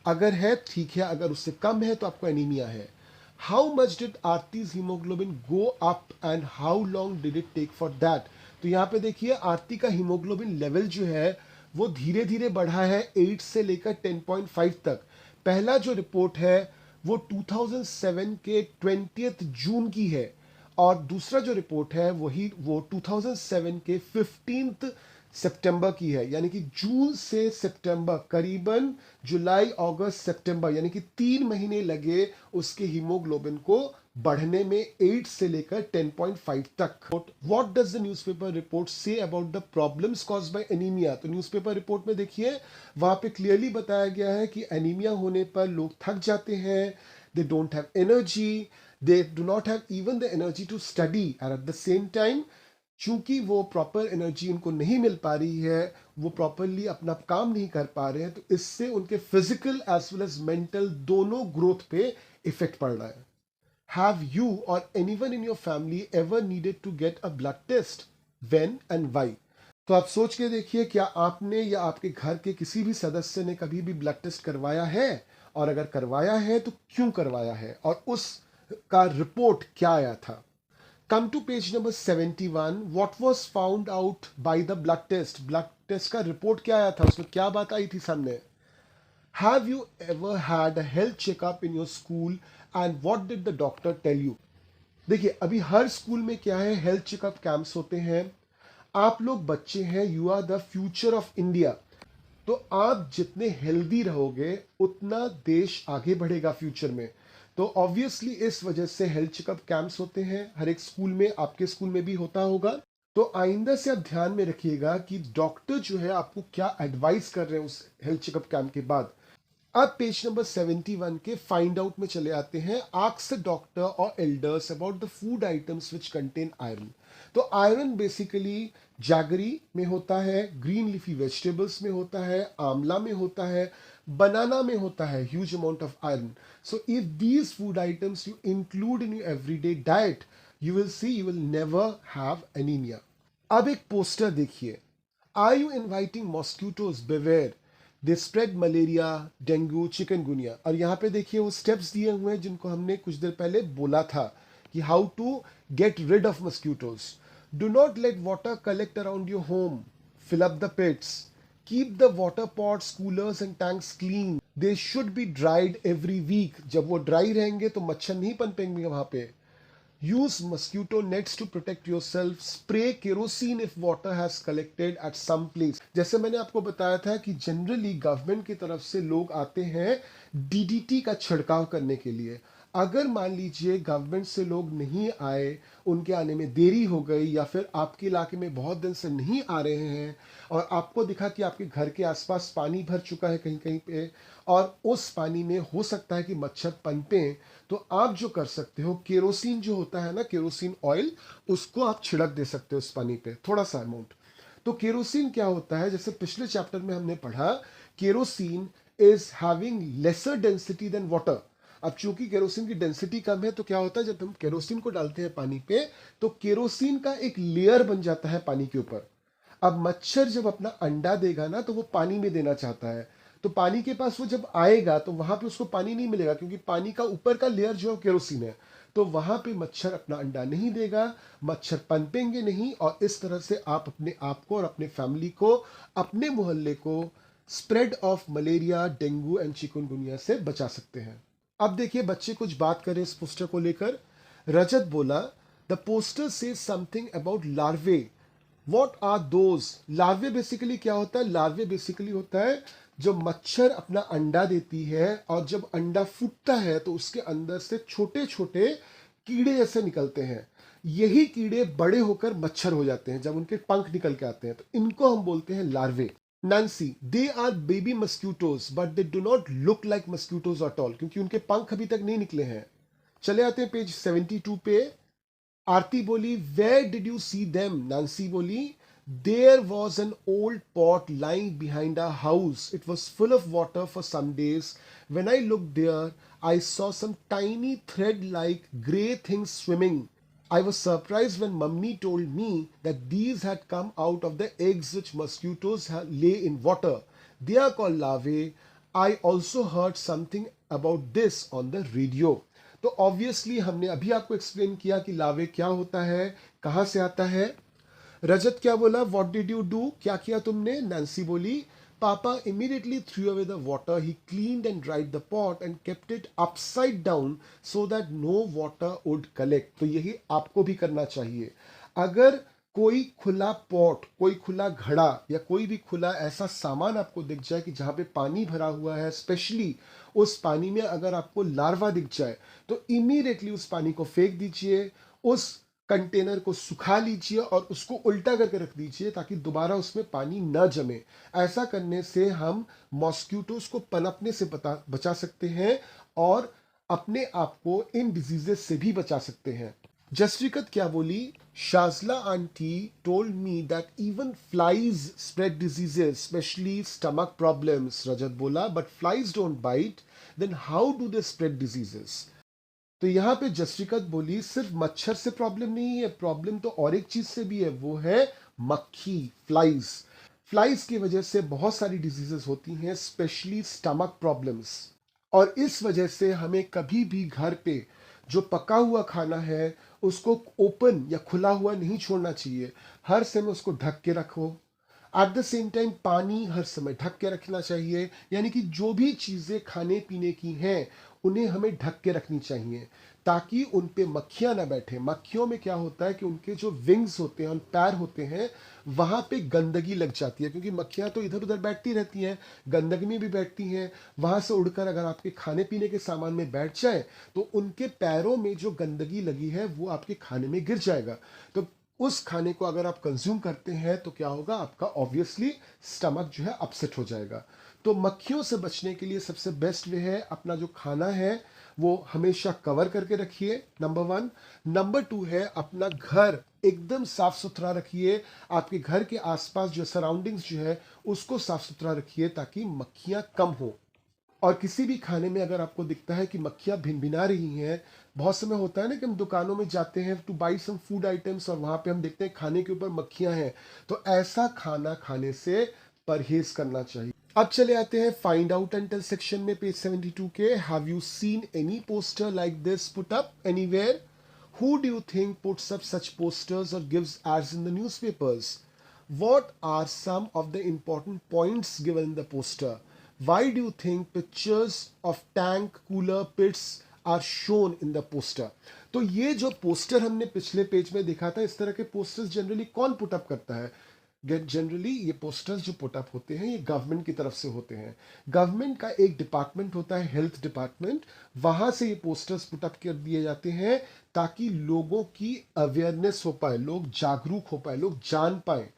अगर है ठीक है, अगर उससे कम है तो आपको एनीमिया है। How much did Aarti's haemoglobin go up and how long did it take for that. तो यहाँ पे देखिए आरती का हीमोग्लोबिन लेवल जो है वो धीरे धीरे बढ़ा है 8 से लेकर 10.5 तक। पहला जो रिपोर्ट है वो 2007 के 20 जून की है, और दूसरा जो रिपोर्ट है वो 2007 के 15 सितंबर की है, यानी कि जून से सितंबर, करीबन जुलाई अगस्त सितंबर, यानी कि 3 महीने लगे उसके हीमोग्लोबिन को बढ़ने में 8 से लेकर 10.5 तक। What does the newspaper report say about the problems caused by anaemia. तो न्यूज़पेपर रिपोर्ट में देखिए वहां पे क्लियरली बताया गया है कि एनीमिया होने पर लोग थक जाते हैं, they don't have energy, they do not have even the energy to study, and at the same time चूंकि वो प्रॉपर एनर्जी उनको नहीं मिल पा रही है, वो प्रॉपरली अपना काम नहीं कर पा रहे हैं, तो इससे उनके physical as well as mental दोनों ग्रोथ पे इफेक्ट पड़ रहा है। Have you or anyone in your family ever needed to get a blood test, when and why. तो आप सोच के देखिए, क्या आपने या आपके घर के किसी भी सदस्य ने कभी भी ब्लड टेस्ट करवाया है, और अगर करवाया है तो क्यों करवाया है, और उसका रिपोर्ट क्या आया था। Come to page number 71. What was found out by the blood test? Blood test का रिपोर्ट क्या आया था, उसमें क्या बात आई थी सामने। Have you ever had a health checkup in your school and what did the doctor tell you? देखिए अभी हर स्कूल में क्या है, हेल्थ चेकअप कैंप्स होते हैं। आप लोग बच्चे हैं, you are the future of India, तो आप जितने हेल्दी रहोगे उतना देश आगे बढ़ेगा फ्यूचर में। तो ऑब्वियसली इस वजह से हेल्थ चेकअप कैंप्स होते हैं हर एक स्कूल में, आपके स्कूल में भी होता होगा। तो आइंदा से आप ध्यान में रखिएगा कि डॉक्टर जो है आपको क्या एडवाइस कर रहे हैं उस हेल्थ चेकअप कैंप के बाद। अब पेज नंबर 71 के फाइंड आउट में चले आते हैं। आस्क द डॉक्टर और elders about the food items which contain iron. तो आयरन बेसिकली जैगरी में होता है, ग्रीन लीफी वेजिटेबल्स में होता है, आंवला में होता है, बनाना में होता है huge amount of iron. So if these food items you include in your everyday diet, you will see you will never have anaemia. अब एक पोस्टर देखिए, are you inviting mosquitoes beware, they spread malaria, dengue, chikungunya. और यहाँ पे देखिए वो steps दिए हुए हैं जिनको हमने कुछ देर पहले बोला था कि how to get rid of mosquitoes. Do not let water collect around your home, fill up the pits, keep the water pots, coolers and tanks clean, they should be dried every week. जब वो dry रहेंगे तो मच्छर नहीं पनपेंगे वहां पे। Use mosquito nets to protect yourself. Spray kerosene if water has collected at some place. जैसे मैंने आपको बताया था कि जनरली गवर्नमेंट की तरफ से लोग आते हैं डीडीटी का छिड़काव करने के लिए। अगर मान लीजिए गवर्नमेंट से लोग नहीं आए, उनके आने में देरी हो गई, या फिर आपके इलाके में बहुत दिन से नहीं आ रहे हैं और आपको दिखा कि आपके घर के आसपास पानी भर चुका है कहीं कहीं पे, और उस पानी में हो सकता है कि मच्छर पनपें, तो आप जो कर सकते हो, केरोसिन जो होता है ना, केरोसिन ऑयल, उसको आप छिड़क दे सकते हो उस पानी पे, थोड़ा सा अमाउंट। तो केरोसिन क्या होता है, जैसे पिछले चैप्टर में हमने पढ़ा, kerosene is having laser density than water. अब चूंकि केरोसिन की डेंसिटी कम है, तो क्या होता है जब हम केरोसिन को डालते हैं पानी पे, तो केरोसिन का एक लेयर बन जाता है पानी के ऊपर। अब मच्छर जब अपना अंडा देगा ना तो वो पानी में देना चाहता है, तो पानी के पास वो जब आएगा तो वहां पे उसको पानी नहीं मिलेगा, क्योंकि पानी का ऊपर का लेयर जो है केरोसिन है। तो वहां पे मच्छर अपना अंडा नहीं देगा, मच्छर पनपेंगे नहीं, और इस तरह से आप अपने आप को और अपने फैमिली को, अपने मोहल्ले को spread of malaria, dengue and chikungunya से बचा सकते हैं। अब देखिए बच्चे कुछ बात करें इस पोस्टर को लेकर। रजत बोला, the poster says something about larvae. What are those larvae? Basically क्या होता है? लार्वे बेसिकली होता है जो मच्छर अपना अंडा देती है, और जब अंडा फूटता है तो उसके अंदर से छोटे छोटे कीड़े ऐसे निकलते हैं। यही कीड़े बड़े होकर मच्छर हो जाते हैं जब उनके पंख निकल के आते हैं, तो इनको हम बोलते हैं larvae. Nancy, they are baby mosquitoes but they do not look like mosquitoes at all, क्योंकि उनके पंख अभी तक नहीं निकले हैं। चले आते हैं पेज 72 पे। आरती बोली, where did you see them? Nancy बोली, there was an old pot lying behind our house. It was full of water for some days. When I looked there, I saw some tiny thread-like grey things swimming. I was surprised when Mummy told me that these had come out of the eggs which mosquitoes lay in water. They are called larvae. I also heard something about this on the radio. तो obviously हमने अभी आपको explain किया कि लावे क्या होता है, कहाँ से आता है। रजत क्या बोला? What did you do? क्या किया तुमने? नैन्सी बोली, पापा immediately threw away the water, he cleaned and dried the pot and kept it upside down so that no water would collect. तो यही आपको भी करना चाहिए। अगर कोई खुला पॉट, कोई खुला घड़ा या कोई भी खुला ऐसा सामान आपको दिख जाए कि जहाँ पे पानी भरा हुआ है, स्पेशली उस पानी में अगर आपको लार्वा दिख जाए, तो इमीडिएटली उस पानी को फेंक दीजिए, उस कंटेनर को सुखा लीजिए और उसको उल्टा करके रख दीजिए ताकि दोबारा उसमें पानी न जमे। ऐसा करने से हम मॉस्क्यूटोज को पनपने से बचा सकते हैं और अपने आप को इन डिजीजेस से भी बचा सकते हैं। जसविकत क्या बोली? Shajla aunty told me that even flies spread diseases, specially stomach problems. Rajat बोला, but flies don't bite, then how do they spread diseases? तो यहाँ पे जसविकत बोली, सिर्फ मच्छर से प्रॉब्लम नहीं है, प्रॉब्लम तो और एक चीज से भी है, वो है मक्खी, फ्लाइज। फ्लाइज की वजह से बहुत सारी डिजीजेस होती हैं, स्पेशली स्टमक प्रॉब्लम्स। और इस वजह से हमें कभी भी घर पे जो पका हुआ खाना है उसको ओपन या खुला हुआ नहीं छोड़ना चाहिए। हर समय उसको ढक के रखो। एट द सेम टाइम पानी हर समय ढक के रखना चाहिए, यानी कि जो भी चीज़ें खाने पीने की हैं उन्हें हमें ढक के रखनी चाहिए ताकि उन पे मक्खियाँ ना बैठे। मक्खियों में क्या होता है कि उनके जो विंग्स होते हैं, पैर होते हैं, वहाँ पे गंदगी लग जाती है, क्योंकि मक्खियाँ तो इधर उधर बैठती रहती हैं, गंदगी में भी बैठती हैं। वहाँ से उड़कर अगर आपके खाने पीने के सामान में बैठ जाए तो उनके पैरों में जो गंदगी लगी है वो आपके खाने में गिर जाएगा। तो उस खाने को अगर आप कंज्यूम करते हैं तो क्या होगा, आपका ऑब्वियसली स्टमक जो है अपसेट हो जाएगा। तो मक्खियों से बचने के लिए सबसे बेस्ट वे है अपना जो खाना है वो हमेशा कवर करके रखिए, नंबर 1। नंबर 2 है अपना घर एकदम साफ सुथरा रखिए। आपके घर के आसपास जो सराउंडिंग्स जो है उसको साफ सुथरा रखिए ताकि मक्खियाँ कम हो। और किसी भी खाने में अगर आपको दिखता है कि मक्खियाँ भिनभिना रही हैं, बहुत समय होता है ना कि हम दुकानों में जाते हैं to buy some food items और वहाँ पे हम देखते हैं खाने के ऊपर मक्खियाँ हैं, तो ऐसा खाना खाने से परहेज करना चाहिए। अब चले आते हैं find out and tell section में, पेज 72 के। Have you seen any poster like this put up anywhere? Who do you think puts up such posters और gives ads in the newspapers? What are some of the important points given in the poster? Why do you think pictures of tank, cooler, pits are shown in the poster? तो ये जो poster हमने पिछले page में देखा था, इस तरह के पोस्टर्स जनरली कौन पुटअप करता है? जनरली ये पोस्टर्स जो पुटअप होते हैं ये गवर्नमेंट की तरफ से होते हैं। गवर्नमेंट का एक डिपार्टमेंट होता है, हेल्थ डिपार्टमेंट, वहाँ से ये पोस्टर्स पुटअप कर दिए जाते हैं ताकि लोगों की अवेयरनेस हो पाए, लोग जागरूक हो पाए, लोग जान पाए।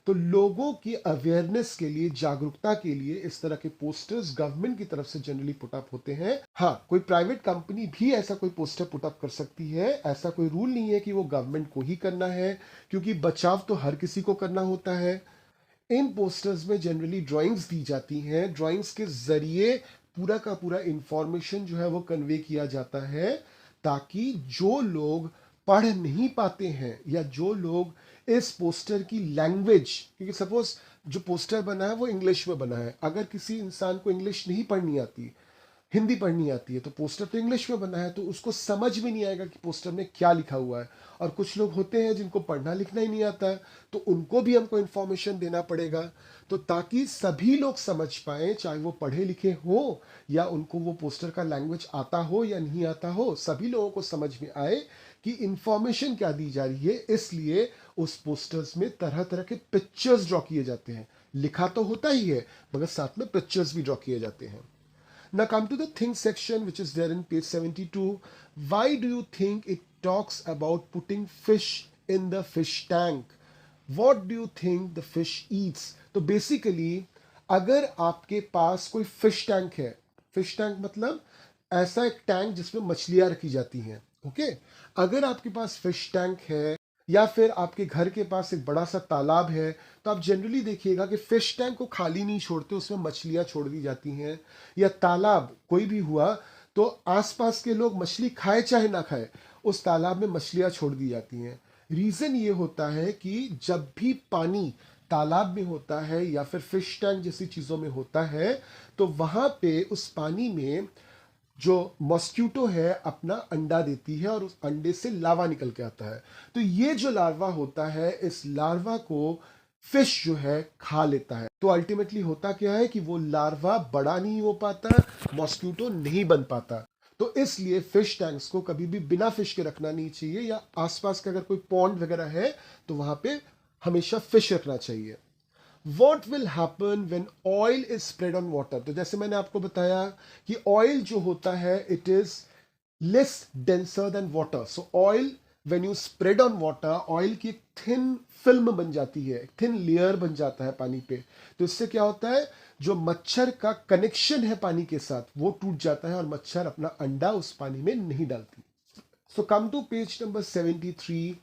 तो लोगों की अवेयरनेस के लिए, जागरूकता के लिए इस तरह के पोस्टर्स गवर्नमेंट की तरफ से जनरली पुटअप होते हैं। हाँ, कोई प्राइवेट कंपनी भी ऐसा कोई पोस्टर पुटअप कर सकती है, ऐसा कोई रूल नहीं है कि वो गवर्नमेंट को ही करना है, क्योंकि बचाव तो हर किसी को करना होता है। इन पोस्टर्स में जनरली ड्राइंग्स दी जाती हैं, ड्राइंग्स के जरिए पूरा का पूरा इंफॉर्मेशन जो है वो कन्वे किया जाता है ताकि जो लोग पढ़ नहीं पाते हैं, या जो लोग इस पोस्टर की लैंग्वेज, क्योंकि सपोज जो पोस्टर बना है वो इंग्लिश में बना है, अगर किसी इंसान को इंग्लिश नहीं पढ़नी आती, हिंदी पढ़नी आती है, तो पोस्टर तो इंग्लिश में बना है, तो उसको समझ में नहीं आएगा कि पोस्टर में क्या लिखा हुआ है। और कुछ लोग होते हैं जिनको पढ़ना लिखना ही नहीं आता है, तो उनको भी हमको इन्फॉर्मेशन देना पड़ेगा, तो ताकि सभी लोग समझ पाए, चाहे वो पढ़े लिखे हो या उनको वो पोस्टर का लैंग्वेज आता हो या नहीं आता हो, सभी लोगों को समझ में आए कि इंफॉर्मेशन क्या दी जा रही है। इसलिए उस पोस्टर्स में तरह तरह के पिक्चर्स ड्रॉ किए जाते हैं। लिखा तो होता ही है, मगर साथ में पिक्चर्स भी ड्रॉ किए जाते हैं। Now come to the think section, which is there in page 72. Why do you think it talks about putting fish in the fish tank? What do you think the fish eats? तो basically अगर आपके पास कोई fish tank है, fish tank मतलब ऐसा एक tank जिसमें मछलियां रखी जाती हैं, ओके। अगर आपके पास फिश टैंक है या फिर आपके घर के पास एक बड़ा सा तालाब है, तो आप जनरली देखिएगा कि फिश टैंक को खाली नहीं छोड़ते, उसमें मछलियां छोड़ दी जाती हैं। या तालाब कोई भी हुआ तो आसपास के लोग मछली खाए चाहे ना खाए, उस तालाब में मछलियां छोड़ दी जाती हैं। रीज़न ये होता है कि जब भी पानी तालाब में होता है या फिर फिश टैंक जैसी चीज़ों में होता है, तो वहाँ पे उस पानी में जो मॉस्क्यूटो है अपना अंडा देती है और उस अंडे से लावा निकल के आता है। तो ये जो लार्वा होता है, इस लार्वा को फिश जो है खा लेता है। तो अल्टीमेटली होता क्या है कि वो लार्वा बड़ा नहीं हो पाता, मॉस्क्यूटो नहीं बन पाता। तो इसलिए फिश टैंक्स को कभी भी बिना फिश के रखना नहीं चाहिए, या आसपास का अगर कोई पॉन्ड वगैरह है तो वहां पे हमेशा फिश रखना चाहिए। What will happen when oil is spread on water? तो जैसे मैंने आपको बताया कि ऑयल जो होता है it is less denser then water. So oil when you spread on water, oil की एक थिन फिल्म बन जाती है, एक थिन लेयर बन जाता है पानी पे। तो इससे क्या होता है, जो मच्छर का कनेक्शन है पानी के साथ वो टूट जाता है और मच्छर अपना अंडा उस पानी में नहीं डालती। So come to page number 73।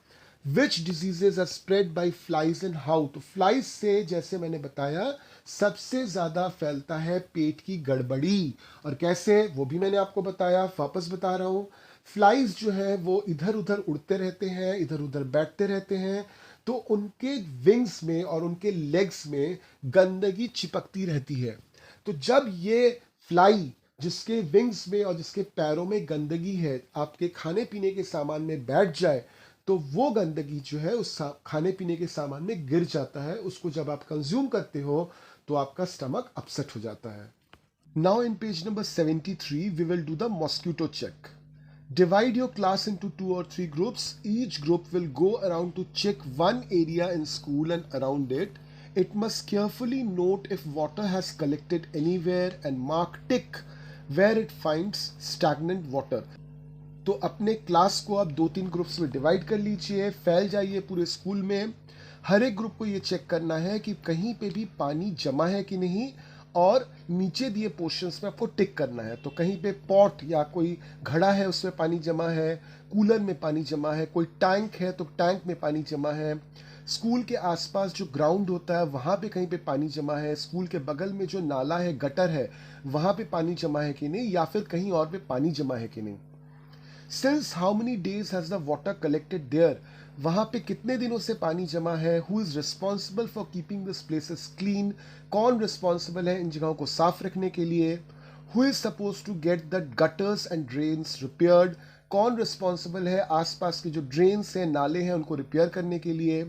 Which diseases are spread by flies and how? तो फ्लाइज से, जैसे मैंने बताया, सबसे ज्यादा फैलता है पेट की गड़बड़ी। और कैसे, वो भी मैंने आपको बताया, वापस बता रहा हूं। फ्लाइज जो है वो इधर उधर उड़ते रहते हैं, इधर उधर बैठते रहते हैं, तो उनके विंग्स में और उनके लेग्स में गंदगी चिपकती रहती है। तो जब ये फ्लाई जिसके विंग्स में और जिसके पैरों में गंदगी है आपके खाने पीने के सामान में बैठ जाए, तो वो गंदगी जो है उस खाने पीने के सामान में गिर जाता है। उसको जब आप कंज्यूम करते हो तो आपका स्टमक अपसेट हो जाता है। Now in page number 73 we will do the mosquito check. Divide your class into 2 or 3 groups. Each group will go around to check one area in school and around it. It must carefully note if water has collected anywhere and mark tick where it finds stagnant water. तो अपने class को आप 2-3 groups में divide कर लीजिए, फैल जाइए पूरे स्कूल में। हर एक ग्रुप को ये चेक करना है कि कहीं पे भी पानी जमा है कि नहीं, और नीचे दिए पोर्शंस में आपको टिक करना है। तो कहीं पे पॉट या कोई घड़ा है उसमें पानी जमा है, कूलर में पानी जमा है, कोई टैंक है तो टैंक में पानी जमा है, स्कूल के आसपास जो ग्राउंड होता है वहाँ पे कहीं पे पानी जमा है, स्कूल के बगल में जो नाला है, गटर है, वहाँ पे पानी जमा है कि नहीं, या फिर कहीं और पे पानी जमा है कि नहीं। Since how many days has the water collected there? वहां पे कितने दिनों से पानी जमा है? Who is responsible for keeping this places clean? कौन responsible है इन जगहों को साफ रखने के लिए? Who is supposed to get the gutters and drains repaired? कौन responsible है आसपास के जो drains हैं, नाले हैं, उनको रिपेयर करने के लिए?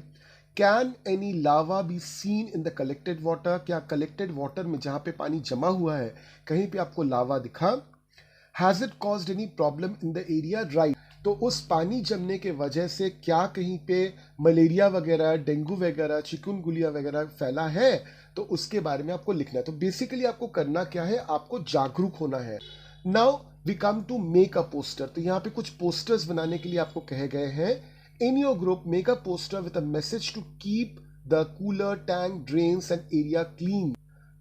Can any lava be seen in the collected water? क्या collected water में जहाँ पे पानी जमा हुआ है कहीं पे आपको लावा दिखा? Has it caused any problem in the area? Right. तो उस पानी जमने के वजह से क्या कहीं पे मलेरिया वगैरह, डेंगू वगैरह, चिकनगुनिया वगैरह फैला है? तो उसके बारे में आपको लिखना है। तो बेसिकली आपको करना क्या है, आपको जागरूक होना है। Now we come to make a poster. तो यहाँ पे कुछ पोस्टर्स बनाने के लिए आपको कहे गए हैं। In your group make a poster with a message to keep the cooler, tank, drains and area clean.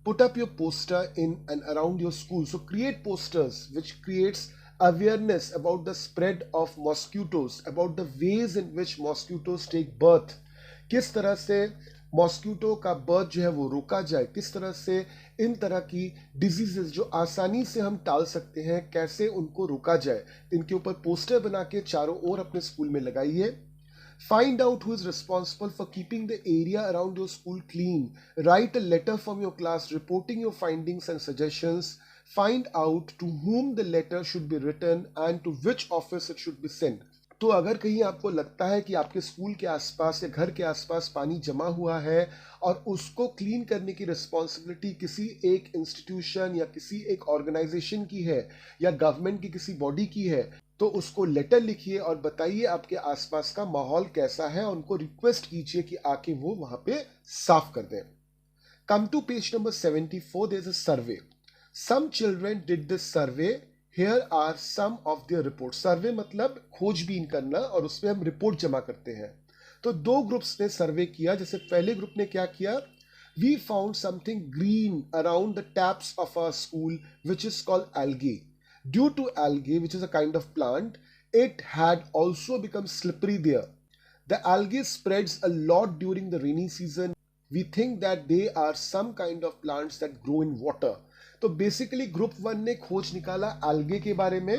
Put up your poster in and around your school. So create posters which creates awareness about the spread of mosquitoes, about the ways in which mosquitoes take birth. किस तरह से mosquito का birth जो है वो रोका जाए, किस तरह से इन तरह की डिजीजेस जो आसानी से हम टाल सकते हैं कैसे उनको रोका जाए, इनके ऊपर पोस्टर बना के चारों ओर अपने स्कूल में लगाइए। Find out who is responsible for keeping the area around your school clean. Write a letter from your class reporting your findings and suggestions. Find out to whom the letter should be written and to which office it should be sent. तो अगर कहीं आपको लगता है कि आपके school के आसपास या घर के आसपास पानी जमा हुआ है और उसको क्लीन करने की रिस्पॉन्सिबिलिटी किसी एक इंस्टीट्यूशन या किसी एक ऑर्गेनाइजेशन की है या गवर्नमेंट की किसी बॉडी की है, तो उसको लेटर लिखिए और बताइए आपके आसपास का माहौल कैसा है और उनको रिक्वेस्ट कीजिए कि आके वो वहां पे साफ कर दें। Come to page number 74, there is a survey. Some children did this survey, here are some of their report. Survey मतलब खोजबीन करना और उसमें हम रिपोर्ट जमा करते हैं। तो दो ग्रुप्स ने सर्वे किया। जैसे पहले ग्रुप ने क्या किया, we found something green around the taps of our school which is called algae. Due to algae, which is a kind of plant, it had also become slippery there. The algae spreads a lot during the rainy season. We think that they are some kind of plants that grow in water. तो basically group 1 ने खोज निकाला algae के बारे में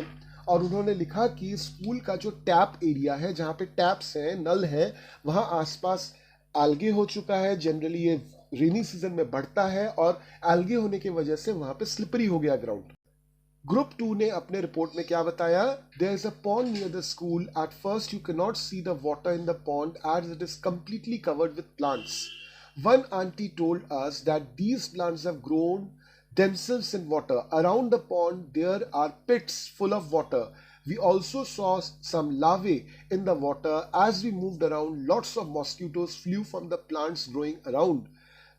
और उन्होंने लिखा कि स्कूल का जो टैप एरिया है, जहाँ पे टैप्स हैं, नल है, वहाँ आसपास algae हो चुका है। जनरली ये रेनी सीजन में बढ़ता है और algae होने की वजह से वहाँ पे स्लिपरी हो गया ग्राउंड। ग्रुप 2 ने अपने रिपोर्ट में क्या बताया, there is a pond near the school, at first you can not see the water in the pond as it is completely covered with plants. One aunty told us that these plants have grown themselves in water. Around the pond there are pits full of water. We also saw some larvae in the water. As we moved around, lots of mosquitoes flew from the plants growing around.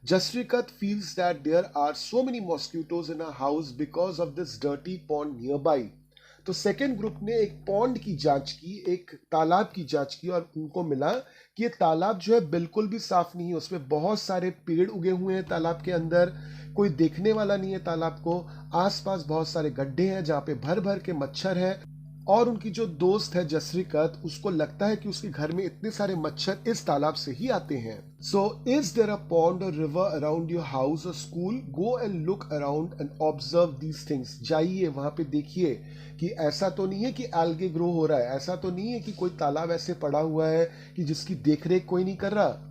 Jasrikat feels that there are so many mosquitoes in her house because of this dirty pond nearby. तो second group ने एक pond की जांच की, एक तालाब की जांच की और उनको मिला कि ये तालाब जो है बिल्कुल भी साफ नहीं है। उसमें बहुत सारे पेड़ उगे हुए हैं तालाब के अंदर, कोई देखने वाला नहीं है तालाब को। आसपास बहुत सारे गड्ढे हैं जहाँ पे भर भर के मच्छर है और उनकी जो दोस्त है जसरिकत, उसको लगता है कि उसके घर में इतने सारे मच्छर इस तालाब से ही आते हैं। So is there a pond or river around your house or school? Go and look around and observe these things. जाइए वहां पे देखिए कि ऐसा तो नहीं है कि एल्गे ग्रो हो रहा है, ऐसा तो नहीं है कि कोई तालाब ऐसे पड़ा हुआ है कि जिसकी देखरेख कोई नहीं कर रहा।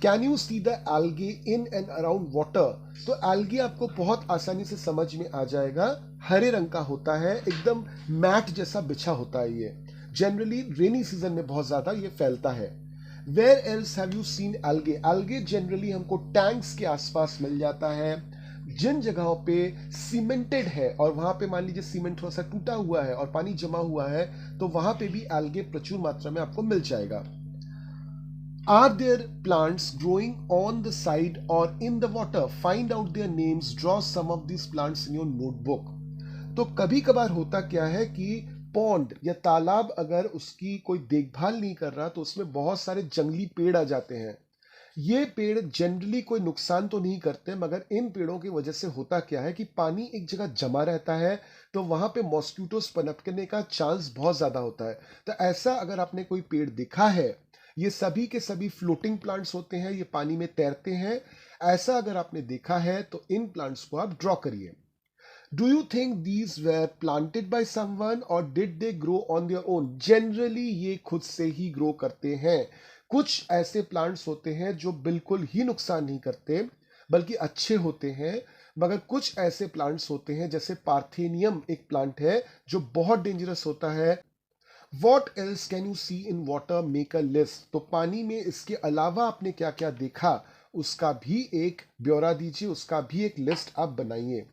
Can you see the algae in and around water? तो एल्गे आपको बहुत आसानी से समझ में आ जाएगा। हरे रंग का होता है, एकदम मैट जैसा बिछा होता है। ये जनरली रेनी सीजन में बहुत ज्यादा ये फैलता है। Where else have you seen algae? Algae generally हमको टैंक्स के आसपास मिल जाता है। जिन जगहों पे सीमेंटेड है और वहां पे मान लीजिए सीमेंट थोड़ा सा टूटा हुआ है और पानी जमा हुआ है, तो वहां पे भी एल्गे प्रचुर मात्रा में आपको मिल जाएगा। Are there plants growing on the side or in the water? Find out their names. Draw some of these plants in your notebook. तो कभी कभार होता क्या है कि पॉन्ड या तालाब अगर उसकी कोई देखभाल नहीं कर रहा तो उसमें बहुत सारे जंगली पेड़ आ जाते हैं। ये पेड़ जनरली कोई नुकसान तो नहीं करते, मगर इन पेड़ों की वजह से होता क्या है कि पानी एक जगह जमा रहता है तो वहां पे मॉस्किटोस पनपने का चांस बहुत ज्यादा होता है। तो ऐसा अगर आपने कोई पेड़ देखा है, ये सभी के सभी फ्लोटिंग प्लांट्स होते हैं, ये पानी में तैरते हैं। ऐसा अगर आपने देखा है तो इन प्लांट्स को आप ड्रॉ करिए। Do you think these were planted by someone or did they grow on their own? Generally ये खुद से ही ग्रो करते हैं। कुछ ऐसे प्लांट्स होते हैं जो बिल्कुल ही नुकसान नहीं करते बल्कि अच्छे होते हैं, मगर कुछ ऐसे प्लांट्स होते हैं जैसे पार्थेनियम एक प्लांट है जो बहुत डेंजरस होता है। What else can you see in water? Make a list. तो पानी में इसके अलावा आपने क्या क्या देखा उसका भी एक ब्यौरा दीजिए, उसका भी एक लिस्ट आप बनाइए।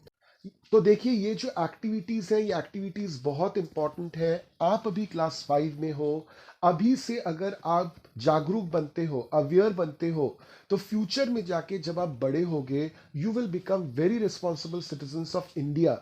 तो देखिए ये जो एक्टिविटीज है, ये एक्टिविटीज बहुत इंपॉर्टेंट है। आप अभी क्लास 5 में हो, अभी से अगर आप जागरूक बनते हो, अवेयर बनते हो, तो फ्यूचर में जाके जब आप बड़े होगे you will become very responsible citizens of India.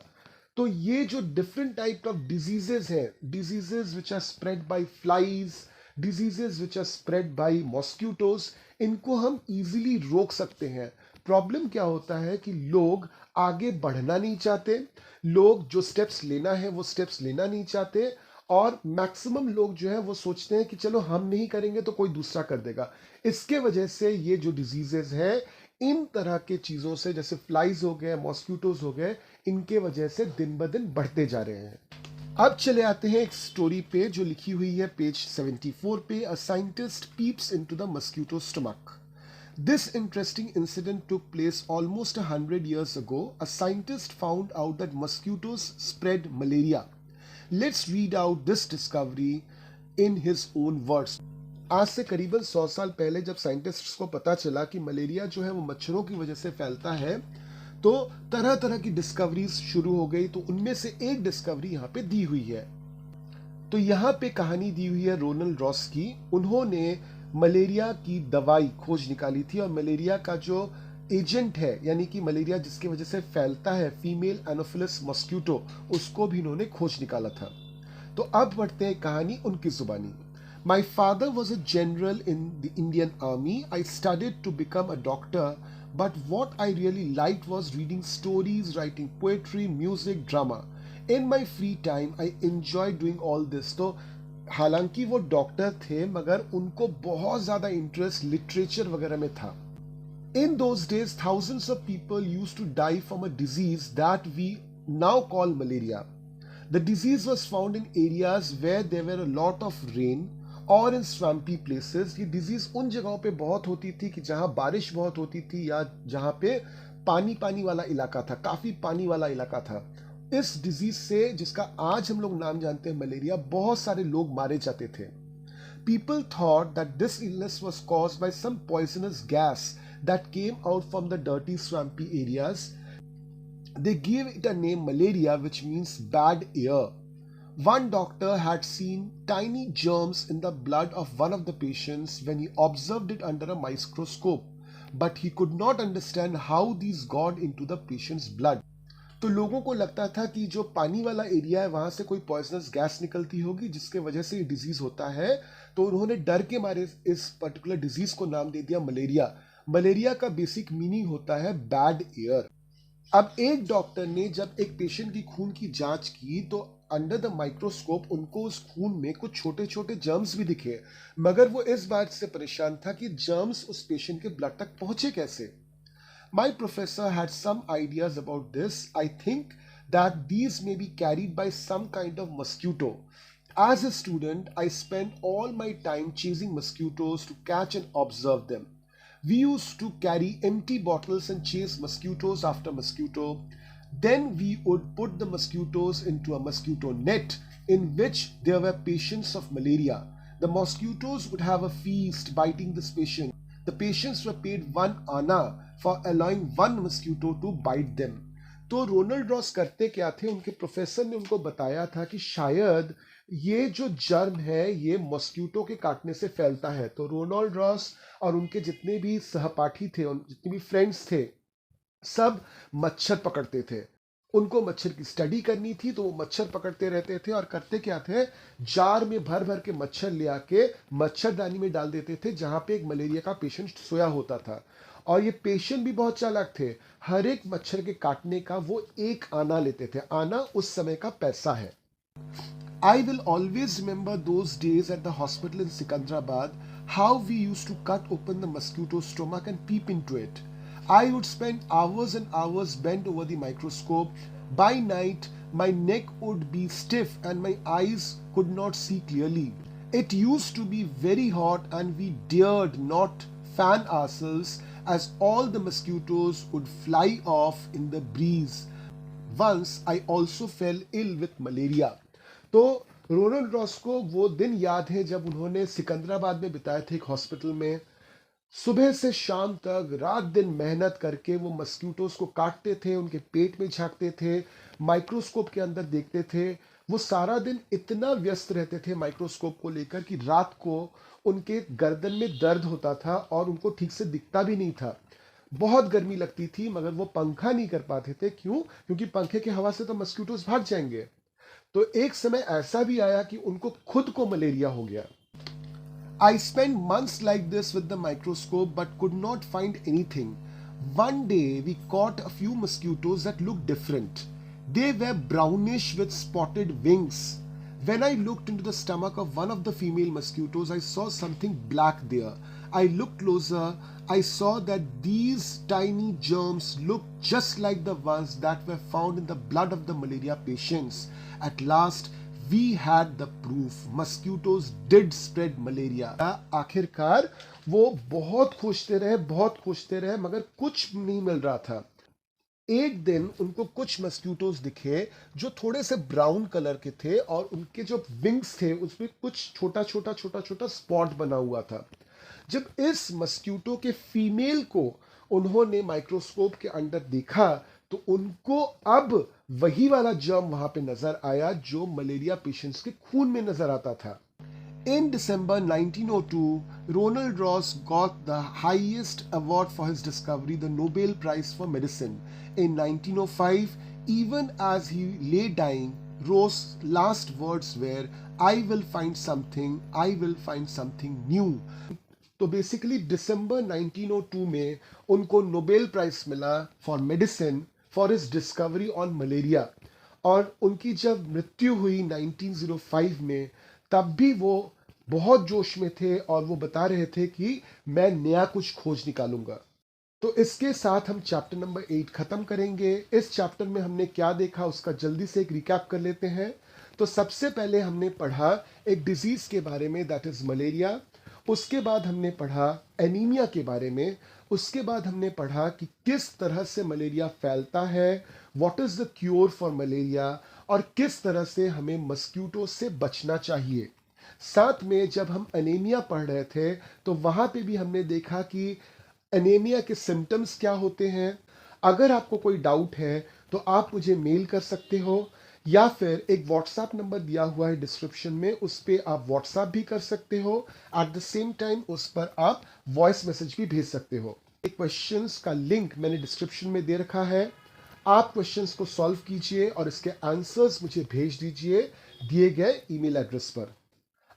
तो ये जो डिफरेंट टाइप ऑफ डिजीजेस है, diseases which are spread by flies, diseases which are spread by mosquitoes, इनको हम इजीली रोक सकते हैं। प्रॉब्लम क्या होता है कि लोग आगे बढ़ना नहीं चाहते, लोग जो स्टेप्स लेना है वो स्टेप्स लेना नहीं चाहते और मैक्सिमम लोग जो है वो सोचते हैं कि चलो हम नहीं करेंगे तो कोई दूसरा कर देगा। इसके वजह से ये जो डिजीजेज है इन तरह के चीज़ों से, जैसे फ्लाइज हो गए, मॉस्किटोज हो गए, इनके वजह से दिन ब दिन बढ़ते जा रहे हैं। अब चले आते हैं एक स्टोरी पे जो लिखी हुई है पेज 74 पे। A scientist peeps into the mosquito stomach. This interesting incident took place almost 100 years ago. A scientist found out that mosquitoes spread malaria. Let's read out this discovery in his own words. आज से करीबन 100 साल पहले जब scientists को पता चला कि मलेरिया जो है वो मच्छरों की वजह से फैलता है, तो तरह तरह की डिस्कवरीज शुरू हो गई। तो उनमें से एक डिस्कवरी यहाँ पे दी हुई है। तो यहाँ पे कहानी दी हुई है रोनाल्ड रॉस की। उन्होंने मलेरिया की दवाई खोज निकाली थी और मलेरिया का जो एजेंट है, यानी कि मलेरिया जिसकी वजह से फैलता है, फीमेल एनोफिलस मॉस्किटो, उसको भी इन्होंने खोज निकाला था। तो अब बढ़ते हैं कहानी उनकी जुबानी। My father was a general in the Indian Army. I studied to become a doctor, but what I really liked was reading stories, writing poetry, music, drama. In my free time, I enjoyed doing all this. तो हालांकि वो doctor थे मगर उनको बहुत ज़्यादा interest literature वगैरह में था। In those days, thousands of people used to die from a disease that we now call malaria. The disease was found in areas where there were a lot of rain और इन swampy places. ये disease उन जगहों पे बहुत होती थी कि जहां बारिश बहुत होती थी या जहां पे पानी पानी वाला इलाका था, काफी पानी वाला इलाका था। इस डिजीज से, जिसका आज हम लोग नाम जानते हैं मलेरिया, बहुत सारे लोग मारे जाते थे। People thought that this illness was caused by some poisonous gas that came out from the dirty swampy areas. They gave it a name malaria, which means bad air. One doctor had seen tiny germs in the blood of one of the patients when he observed it under a microscope, but he could not understand how these got into the patient's blood. तो लोगों को लगता था कि जो पानी वाला area है वहां से कोई पॉइजनस गैस निकलती होगी जिसके वजह से ये डिजीज होता है। तो उन्होंने डर के मारे इस पर्टिकुलर डिजीज को नाम दे दिया मलेरिया। मलेरिया का बेसिक मीनिंग होता है बैड एयर। अब एक डॉक्टर ने जब एक पेशेंट की खून की जांच की तो अंडर द माइक्रोस्कोप उनको उस खून में कुछ छोटे छोटे जर्म्स भी दिखे, मगर वो इस बात से परेशान था कि जर्म्स उस पेशेंट के ब्लड तक पहुंचे कैसे। My professor had some ideas about this. I think that these may be carried by some kind of mosquito. As a student, I spent all my time chasing mosquitoes to catch and observe them. We used to carry empty bottles and chase mosquitoes after mosquito. Then we would put the mosquitoes into a mosquito net in which there were patients of malaria. The mosquitoes would have a feast biting this patient. The patients were paid 1 आना for allowing one mosquito to bite them. तो Ronald Ross करते क्या थे, उनके professor ने उनको बताया था कि शायद ये जो जर्म है ये मॉस्किटो के काटने से फैलता है। तो रोनाल्ड रॉस और उनके जितने भी सहपाठी थे, जितने भी फ्रेंड्स थे, सब मच्छर पकड़ते थे। उनको मच्छर की स्टडी करनी थी तो वो मच्छर पकड़ते रहते थे और करते क्या थे, जार में भर भर के मच्छर ले आके मच्छरदानी में डाल देते थे जहां पे एक मलेरिया का पेशेंट सोया होता था। और ये पेशेंट भी बहुत चालाक थे, हर एक मच्छर के काटने का वो 1 आना लेते थे। आना उस समय का पैसा है। I will always remember those days at the hospital in Sikandrabad, how we used to cut open the mosquito stomach and peep into it. I would spend hours and hours bent over the microscope. By night, my neck would be stiff and my eyes could not see clearly. It used to be very hot and we dared not fan ourselves as all the mosquitoes would fly off in the breeze. Once I also fell ill with malaria. तो Ronald Ross को वो दिन याद है जब उन्होंने सिकंदराबाद में बिताए थे एक हॉस्पिटल में। सुबह से शाम तक रात दिन मेहनत करके वो मस्क्यूटोज को काटते थे, उनके पेट में झांकते थे, माइक्रोस्कोप के अंदर देखते थे। वो सारा दिन इतना व्यस्त रहते थे माइक्रोस्कोप को लेकर कि रात को उनके गर्दन में दर्द होता था और उनको ठीक से दिखता भी नहीं था। बहुत गर्मी लगती थी मगर वो पंखा नहीं कर पाते थे। क्यों? क्योंकि पंखे की हवा से तो मस्क्यूटोज भाग जाएंगे। तो एक समय ऐसा भी आया कि उनको खुद को मलेरिया हो गया। I spent months like this with the microscope but could not find anything. One day we caught a few mosquitoes that looked different. They were brownish with spotted wings. When I looked into the stomach of one of the female mosquitoes, I saw something black there. I looked closer. I saw that these tiny germs looked just like the ones that were found in the blood of the malaria patients. At last, we had the proof. Mosquitoes did spread malaria. आखिरकार वो बहुत खोजते रहे मगर कुछ नहीं मिल रहा था। एक दिन उनको कुछ मस्क्यूटोज दिखे जो थोड़े से ब्राउन कलर के थे और उनके जो विंग्स थे उसमें कुछ छोटा छोटा स्पॉट बना हुआ था। जब इस मस्क्यूटो के फीमेल को उन्होंने माइक्रोस्कोप के अंदर देखा तो उनको अब वही वाला जर्म वहां पे नजर आया जो मलेरिया पेशेंट्स के खून में नजर आता था। In December 1902, Ronald Ross got the highest award for his discovery, the Nobel Prize for Medicine. In 1905, even as he lay dying, Ross' last words were, I will find something new. तो basically दिसंबर 1902 में उनको Nobel prize मिला for medicine for his discovery on malaria. और उनकी जब मृत्यु हुई 1905 में तब भी वो बहुत जोश में थे और वो बता रहे थे कि मैं नया कुछ खोज निकालूंगा। तो इसके साथ हम चैप्टर नंबर 8 खत्म करेंगे। इस चैप्टर में हमने क्या देखा उसका जल्दी से एक रिकैप कर लेते हैं। तो सबसे पहले हमने पढ़ा एक डिजीज के बारे में, दैट इज मलेरिया। उसके बाद हमने पढ़ा एनीमिया के बारे में। उसके बाद हमने पढ़ा कि किस तरह से मलेरिया फैलता है, what is the cure for malaria, और किस तरह से हमें मस्क्यूटो से बचना चाहिए। साथ में जब हम एनीमिया पढ़ रहे थे तो वहां पे भी हमने देखा कि एनीमिया के सिम्टम्स क्या होते हैं। अगर आपको कोई डाउट है तो आप मुझे मेल कर सकते हो या फिर एक व्हाट्सएप नंबर दिया हुआ है डिस्क्रिप्शन में, उस पर आप व्हाट्सएप भी कर सकते हो। एट द सेम टाइम उस पर आप वॉइस मैसेज भी भेज सकते हो। एक क्वेश्चंस का लिंक मैंने डिस्क्रिप्शन में दे रखा है। आप क्वेश्चंस को सॉल्व कीजिए और इसके आंसर्स मुझे भेज दीजिए दिए गए ईमेल एड्रेस पर।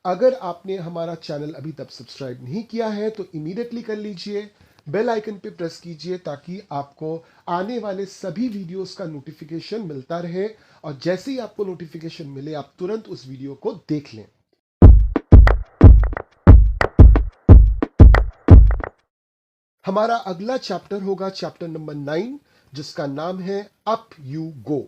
अगर आपने हमारा चैनल अभी तक सब्सक्राइब नहीं किया है तो इमीडिएटली कर लीजिए, बेल आइकन पे प्रेस कीजिए ताकि आपको आने वाले सभी वीडियोस का नोटिफिकेशन मिलता रहे और जैसे ही आपको नोटिफिकेशन मिले आप तुरंत उस वीडियो को देख लें। हमारा अगला चैप्टर होगा चैप्टर नंबर 9 जिसका नाम है अप यू गो।